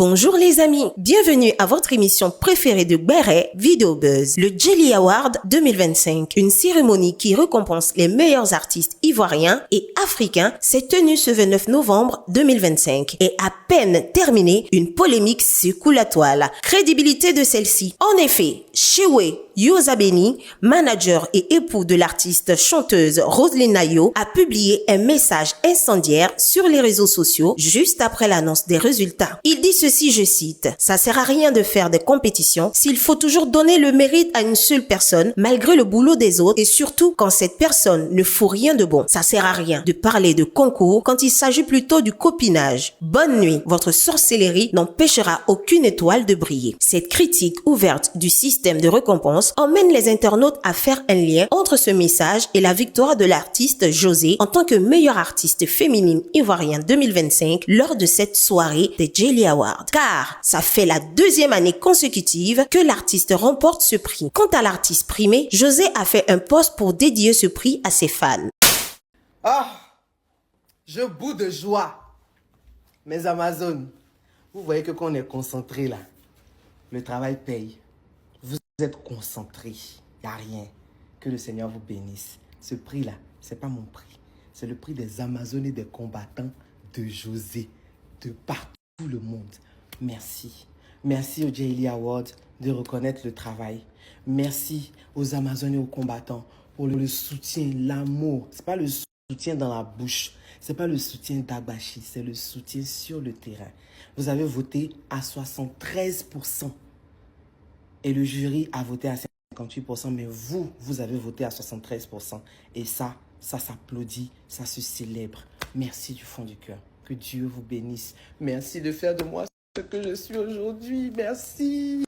Bonjour les amis, bienvenue à votre émission préférée de Béret, Vidéo Buzz, le Jelly Award 2025. Une cérémonie qui récompense les meilleurs artistes ivoiriens et africains s'est tenue ce 29 novembre 2025. Et à peine terminée, une polémique secoue la toile. Crédibilité de celle-ci. En effet, Shewe Yozabeni, manager et époux de l'artiste chanteuse Roselyne Nayo, a publié un message incendiaire sur les réseaux sociaux juste après l'annonce des résultats. Il dit ceci, je cite, « Ça sert à rien de faire des compétitions s'il faut toujours donner le mérite à une seule personne malgré le boulot des autres et surtout quand cette personne ne fout rien de bon. Ça sert à rien de parler de concours quand il s'agit plutôt du copinage. Bonne nuit, votre sorcellerie n'empêchera aucune étoile de briller. » Cette critique ouverte du système de récompense emmène les internautes à faire un lien entre ce message et la victoire de l'artiste José en tant que meilleure artiste féminine ivoirienne 2025 lors de cette soirée des Jelly Awards. Car ça fait la deuxième année consécutive que l'artiste remporte ce prix. Quant à l'artiste primé, José a fait un post pour dédier ce prix à ses fans. Ah, je bout de joie. Mes Amazones, vous voyez que quand on est concentré là, le travail paye. Vous êtes concentrés, il n'y a rien. Que le Seigneur vous bénisse. Ce prix-là, ce n'est pas mon prix. C'est le prix des Amazones et des combattants de José, de partout le monde. Merci. Merci au Jelly Award de reconnaître le travail. Merci aux Amazones et aux combattants pour le soutien, l'amour. Ce n'est pas le soutien dans la bouche. Ce n'est pas le soutien d'Abachi, c'est le soutien sur le terrain. Vous avez voté à 73%. Et le jury a voté à 58%, mais vous avez voté à 73%. Et ça s'applaudit, ça se célèbre. Merci du fond du cœur. Que Dieu vous bénisse. Merci de faire de moi ce que je suis aujourd'hui. Merci.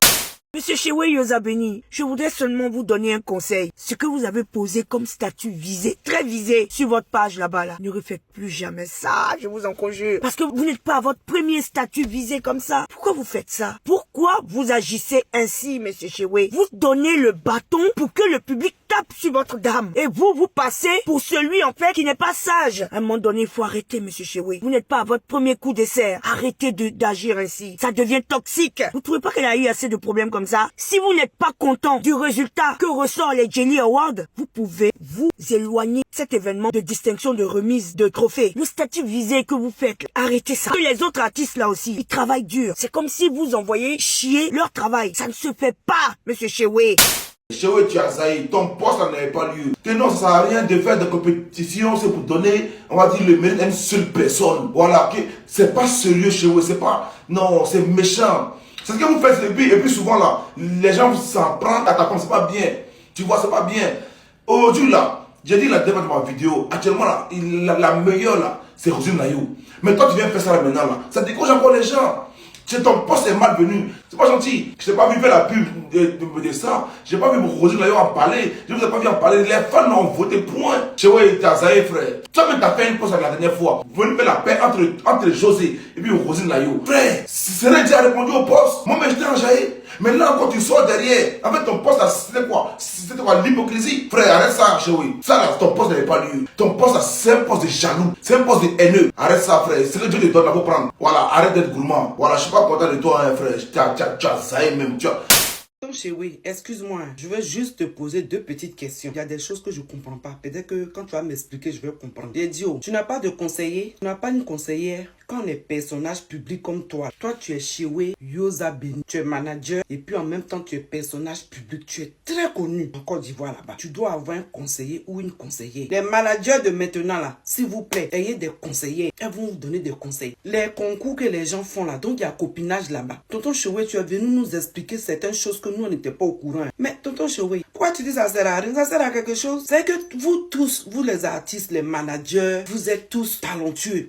Monsieur Shewe Yozabeni, je voudrais seulement vous donner un conseil. Ce que vous avez posé comme statut visé, très visé, sur votre page là-bas, ne refaites plus jamais ça, je vous en conjure. Parce que vous n'êtes pas à votre premier statut visé comme ça. Pourquoi vous faites ça? Pourquoi vous agissez ainsi, monsieur Shewe? Vous donnez le bâton pour que le public tape sur votre dame. Et vous passez pour celui, en fait, qui n'est pas sage. À un moment donné, il faut arrêter, monsieur Shewe. Vous n'êtes pas à votre premier coup d'essai. Arrêtez d'agir ainsi. Ça devient toxique. Vous ne trouvez pas qu'elle a eu assez de problèmes comme ça? Si vous n'êtes pas content du résultat que ressort les Jelly Awards, vous pouvez vous éloigner de cet événement de distinction, de remise de trophées. Le statut visé que vous faites, arrêtez ça. Que les autres artistes là aussi, ils travaillent dur. C'est comme si vous envoyez chier leur travail. Ça ne se fait pas, monsieur Shewe. Shewe, tu as zaï, ton poste n'avait pas lieu. Que non, ça sert à rien de faire des compétitions, c'est pour donner, on va dire, le mérite à une seule personne. Voilà, que c'est pas sérieux, Shewe, c'est pas, non, c'est méchant. C'est ce que vous faites et puis souvent là, les gens s'en prennent à ta compte, c'est pas bien. Tu vois, c'est pas bien. Aujourd'hui là, j'ai dit la dernière de ma vidéo, actuellement là, la meilleure là, c'est Roselyne Nayo. Mais toi tu viens faire ça là maintenant là, ça décourage encore les gens. Ton poste est malvenu. C'est pas gentil. Je n'ai pas vu faire la pub de ça. Je n'ai pas vu Roselyne Nayo en parler. Je ne vous ai pas vu en parler. Les fans ont voté point. Shewe Tazaï, frère. Toi-même, tu as fait une poste la dernière fois. Vous venez faire la paix entre José et puis Roselyne Nayo. Frère, Sénégal a répondu au poste. Moi, mais j'étais enjaillé. Maintenant, quand tu sors derrière, avec ton poste, c'était quoi? C'était quoi? L'hypocrisie. Frère, arrête ça, Shewe. Ça, là, ton poste n'avait pas lieu. Ton poste, c'est un poste de jaloux. C'est un poste de haineux. Arrête ça, frère. C'est que Dieu te donne, il faut prendre. Voilà, arrête d'être gourmand. Voilà, je suis pas content de toi, hein, frère. Tu as ça même, tu as... Shewe, excuse-moi, je veux juste te poser deux petites questions. Il y a des choses que je comprends pas. Peut-être que quand tu vas m'expliquer, je vais comprendre. Idiot, tu n'as pas de conseiller, tu n'as pas une conseillère. Quand on est personnage public comme toi tu es Shewe Yozabeni, tu es manager et puis en même temps tu es personnage public, tu es très connu en Côte d'Ivoire là-bas. Tu dois avoir un conseiller ou une conseillère. Les managers de maintenant là, s'il vous plaît, ayez des conseillers. Elles vont vous donner des conseils. Les concours que les gens font là, donc il y a copinage là-bas. Tonton Shewe, tu es venu nous expliquer certaines choses que nous on n'était pas au courant. Mais tonton Shewe, pourquoi tu dis ça sert à rien? Ça sert à quelque chose? C'est que vous tous, vous les artistes, les managers, vous êtes tous talentueux.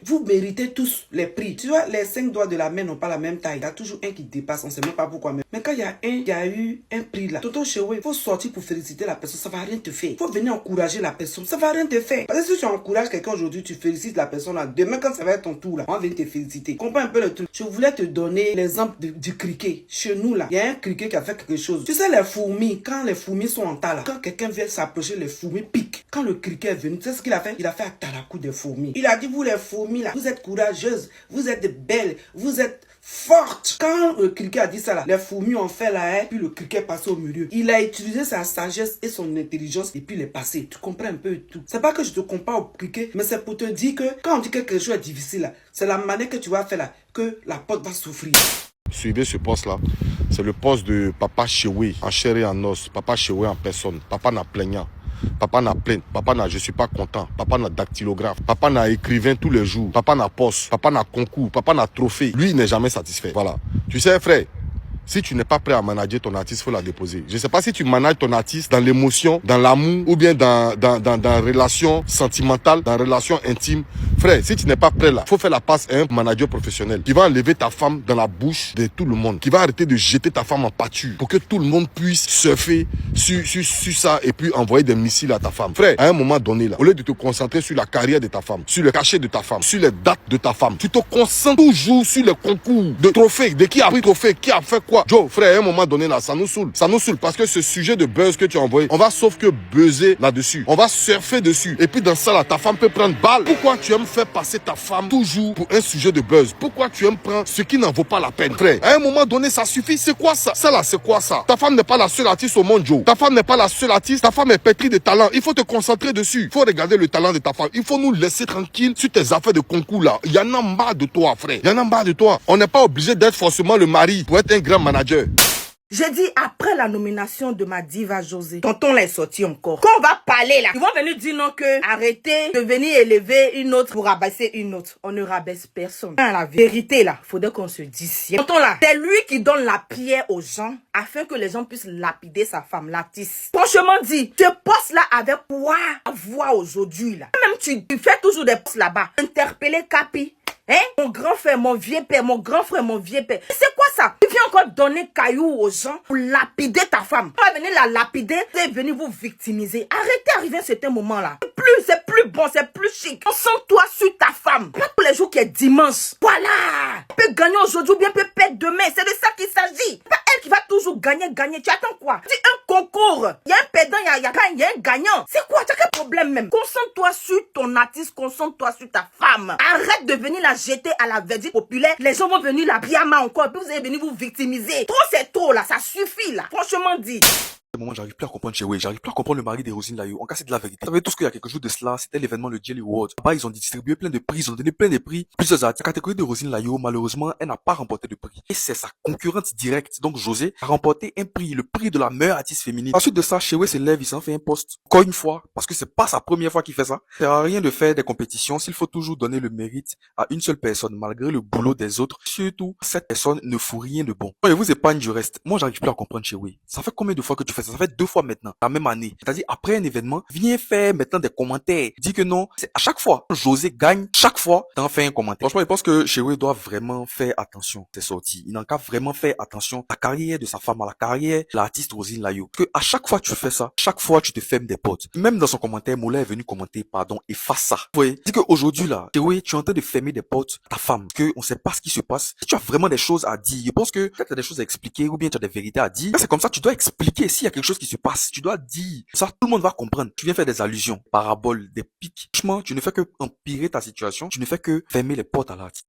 Vous méritez tous les prix. Tu vois, les 5 doigts de la main n'ont pas la même taille. Il y a toujours un qui dépasse, on ne sait même pas pourquoi. Mais quand il y a un qui a eu un prix là, tonton Shewe, il faut sortir pour féliciter la personne, ça va rien te faire. Il faut venir encourager la personne, ça va rien te faire. Parce que si tu encourages quelqu'un aujourd'hui, tu félicites la personne là, demain quand ça va être ton tour là, on va venir te féliciter. Comprends un peu le truc. Je voulais te donner l'exemple du criquet. Chez nous là, il y a un criquet qui a fait quelque chose. Tu sais les fourmis, quand les fourmis sont en tas là, quand quelqu'un vient s'approcher, les fourmis piquent. Quand le criquet est venu, tu sais ce qu'il a fait? Il a fait un tarakou des fourmis. Il a dit, vous les fourmis là, vous êtes êtes courageuse, vous êtes belle, vous êtes forte. Quand le criquet a dit ça là, les fourmis ont fait la haie, puis le criquet est passé au milieu. Il a utilisé sa sagesse et son intelligence et puis il est passé. Tu comprends un peu tout. C'est pas que je te compare au criquet, mais c'est pour te dire que quand on dit que quelque chose est difficile là, c'est la manière que tu vas faire là, que la porte va souffrir. Suivez ce poste-là. C'est le poste de Papa Chewe, en chair et en os. Papa Chewe en personne. Papa n'a plaignant. Papa n'a plainte. Papa n'a je suis pas content. Papa n'a dactylographe. Papa n'a écrivain tous les jours. Papa n'a poste. Papa n'a concours. Papa n'a trophée. Lui, il n'est jamais satisfait. Voilà. Tu sais, frère, si tu n'es pas prêt à manager ton artiste, il faut la déposer. Je ne sais pas si tu manages ton artiste dans l'émotion, dans l'amour, ou bien dans relation sentimentale, dans relation intime. Frère, si tu n'es pas prêt là, il faut faire la passe à un manager professionnel qui va enlever ta femme dans la bouche de tout le monde, qui va arrêter de jeter ta femme en pâture pour que tout le monde puisse surfer sur ça et puis envoyer des missiles à ta femme. Frère, à un moment donné là, au lieu de te concentrer sur la carrière de ta femme, sur le cachet de ta femme, sur les dates de ta femme, tu te concentres toujours sur le concours de trophées, de qui a pris trophée, qui a fait quoi. Joe, frère, à un moment donné là, ça nous saoule. Ça nous saoule parce que ce sujet de buzz que tu as envoyé, on va sauf que buzzer là-dessus. On va surfer dessus. Et puis dans ça là, ta femme peut prendre balle. Pourquoi tu aimes faire passer ta femme toujours pour un sujet de buzz? Pourquoi tu aimes prendre ce qui n'en vaut pas la peine? Frère, à un moment donné, ça suffit. C'est quoi ça? Ça là, c'est quoi ça? Ta femme n'est pas la seule artiste au monde, Joe. Ta femme n'est pas la seule artiste. Ta femme est pétrie de talent. Il faut te concentrer dessus. Il faut regarder le talent de ta femme. Il faut nous laisser tranquille sur tes affaires de concours là. Il y en a marre de toi, frère. Il y en a marre de toi. On n'est pas obligé d'être forcément le mari pour être un grand manager. J'ai dit après la nomination de ma diva José, tonton là est sorti encore. Quand on va parler là, ils vont venir dire non que arrêtez de venir élever une autre pour rabaisser une autre. On ne rabaisse personne. La vérité là, faudrait qu'on se dise. Tonton là, c'est lui qui donne la pierre aux gens afin que les gens puissent lapider sa femme, l'artiste. Franchement dit, ce poste là avec quoi avoir aujourd'hui là. Même tu fais toujours des postes là-bas. Interpeller Capi. Hein? Mon grand frère, mon vieux père, mon grand frère, mon vieux père. C'est quoi ça? Tu viens encore donner cailloux aux gens pour lapider ta femme. Tu vas venir la lapider et venir vous victimiser. Arrêtez d'arriver à cet moment-là. C'est plus bon, c'est plus chic. Concentre-toi sur ta femme. Pas tous les jours qui est dimanche. Voilà. Elle peut gagner aujourd'hui ou bien peut perdre demain. C'est de ça qu'il s'agit. Pas elle qui va toujours gagner. Tu attends quoi? C'est un concours. Il y a un perdant, il y a un gagnant. C'est quoi? Tu as quel problème même? Concentre-toi sur ton artiste, concentre-toi sur ta femme. Arrête de venir la jeter à la verdict populaire. Les gens vont venir la biama encore. Et puis vous allez venir vous victimiser. Trop c'est trop là. Ça suffit là. Franchement dit. À ce moment, j'arrive plus à comprendre Chewe, j'arrive plus à comprendre le mari de Roselyne Layo. En cas, c'est de la vérité. Vous savez tous qu'il y a quelques jours de cela, c'était l'événement, le Jelly Award. Là-bas, ils ont distribué plein de prix, ils ont donné plein de prix. Plusieurs artistes. La catégorie de Roselyne Layo, malheureusement, elle n'a pas remporté de prix. Et c'est sa concurrente directe, donc José, a remporté un prix, le prix de la meilleure artiste féminine. Ensuite de ça, Chewe se lève, il s'en fait un post. Encore une fois, parce que c'est pas sa première fois qu'il fait ça. Ça sert à rien de faire des compétitions s'il faut toujours donner le mérite à une seule personne, malgré le boulot des autres. Surtout, cette personne ne fout rien de bon. Je vous épargne du reste. Moi, j'arrive plus à comprendre Chewe. Ça fait combien de fois que tu fais ça? Ça fait 2 fois maintenant. La même année. C'est-à-dire, après un événement, viens faire maintenant des commentaires. Dis que non. C'est à chaque fois. José gagne. Chaque fois, t'en fais un commentaire. Franchement, je pense que Chewe doit vraiment faire attention. C'est sorti. Il n'en qu'à vraiment faire attention à la carrière de sa femme, à la carrière de l'artiste Roselyne Layo. Que à chaque fois que tu fais ça, chaque fois tu te fermes des portes. Même dans son commentaire, Moula est venu commenter, pardon, efface ça. Vous voyez? Dis qu'aujourd'hui là, Chewe, tu es en train de fermer des portes à ta femme. Que on sait pas ce qui se passe. Si tu as vraiment des choses à dire, je pense que peut-être tu as des choses à expliquer ou bien tu as des vérités à dire. C'est comme ça, tu dois expliquer s'il y a quelque chose qui se passe. Tu dois dire. Ça, tout le monde va comprendre. Tu viens faire des allusions, paraboles, des pics. Franchement, tu ne fais que empirer ta situation. Tu ne fais que fermer les portes à l'artiste.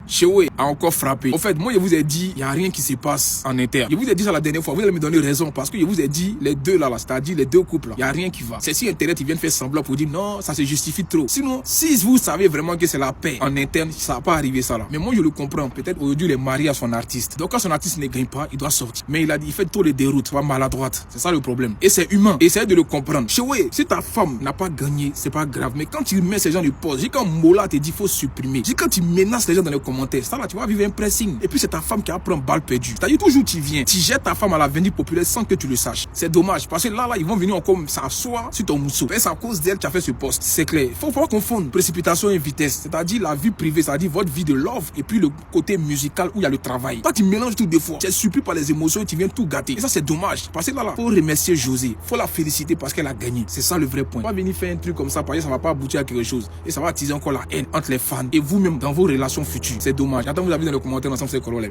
Chewe a encore frappé. En fait, moi, je vous ai dit, il n'y a rien qui se passe en interne. Je vous ai dit ça la dernière fois, vous allez me donner raison, parce que je vous ai dit, les deux là, c'est-à-dire les deux couples là, il n'y a rien qui va. C'est si Internet, ils viennent faire semblant pour dire, non, ça se justifie trop. Sinon, si vous savez vraiment que c'est la paix en interne, ça va pas arriver ça là. Mais moi, je le comprends. Peut-être aujourd'hui, il est marié à son artiste. Donc, quand son artiste ne gagne pas, il doit sortir. Mais il a dit, il fait trop les déroutes, pas maladroite. C'est ça le problème. Et c'est humain. Essayez de le comprendre. Chewe, si ta femme n'a pas gagné, c'est pas grave. Mais quand tu mets ces gens de pause, quand Mola te dit, faut supprimer. Quand tu menaces les gens dans les commentaires, ça là, tu vas vivre un pressing. Et puis c'est ta femme qui va prendre balle perdue. C'est-à-dire toujours tu viens, tu jettes ta femme à la vendue populaire sans que tu le saches. C'est dommage parce que là, ils vont venir encore s'asseoir sur ton mousseau. Et c'est à cause d'elle que tu as fait ce poste. C'est clair. Faut pas confondre précipitation et vitesse. C'est-à-dire la vie privée, c'est-à-dire votre vie de love et puis le côté musical où il y a le travail. Toi, tu mélanges tout des fois. Tu es surpris par les émotions et tu viens tout gâter. Et ça, c'est dommage. Parce que là, faut remercier José. Faut la féliciter parce qu'elle a gagné. C'est ça le vrai point. Pas venir faire un truc comme ça parce que ça va pas aboutir à quelque chose. Et ça va attiser encore la haine entre les fans et vous-même dans vos relations futures. C'est dommage. J'attends vous avez dans les commentaires ensemble ces corollaires.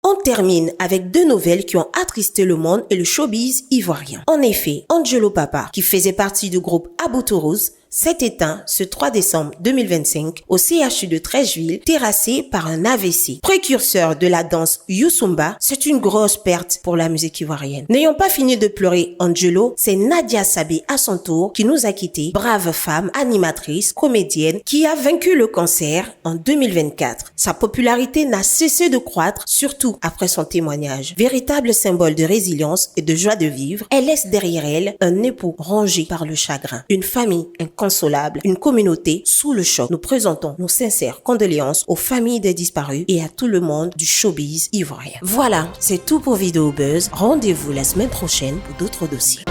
On termine avec 2 nouvelles qui ont attristé le monde et le showbiz ivoirien. En effet, Angelo Papa, qui faisait partie du groupe Abou Tourouz, s'est éteint ce 3 décembre 2025 au CHU de Treichville, terrassé par un AVC. Précurseur de la danse Youssumba, c'est une grosse perte pour la musique ivoirienne. N'ayons pas fini de pleurer Angelo, c'est Nadia Sabé à son tour qui nous a quittés, brave femme, animatrice, comédienne, qui a vaincu le cancer en 2024. Sa popularité n'a cessé de croître, surtout après son témoignage. Véritable symbole de résilience et de joie de vivre, elle laisse derrière elle un époux rongé par le chagrin, une famille inconsolable, une communauté sous le choc. Nous présentons nos sincères condoléances aux familles des disparus et à tout le monde du showbiz ivoirien. Voilà, c'est tout pour Vidéo Buzz. Rendez-vous la semaine prochaine pour d'autres dossiers.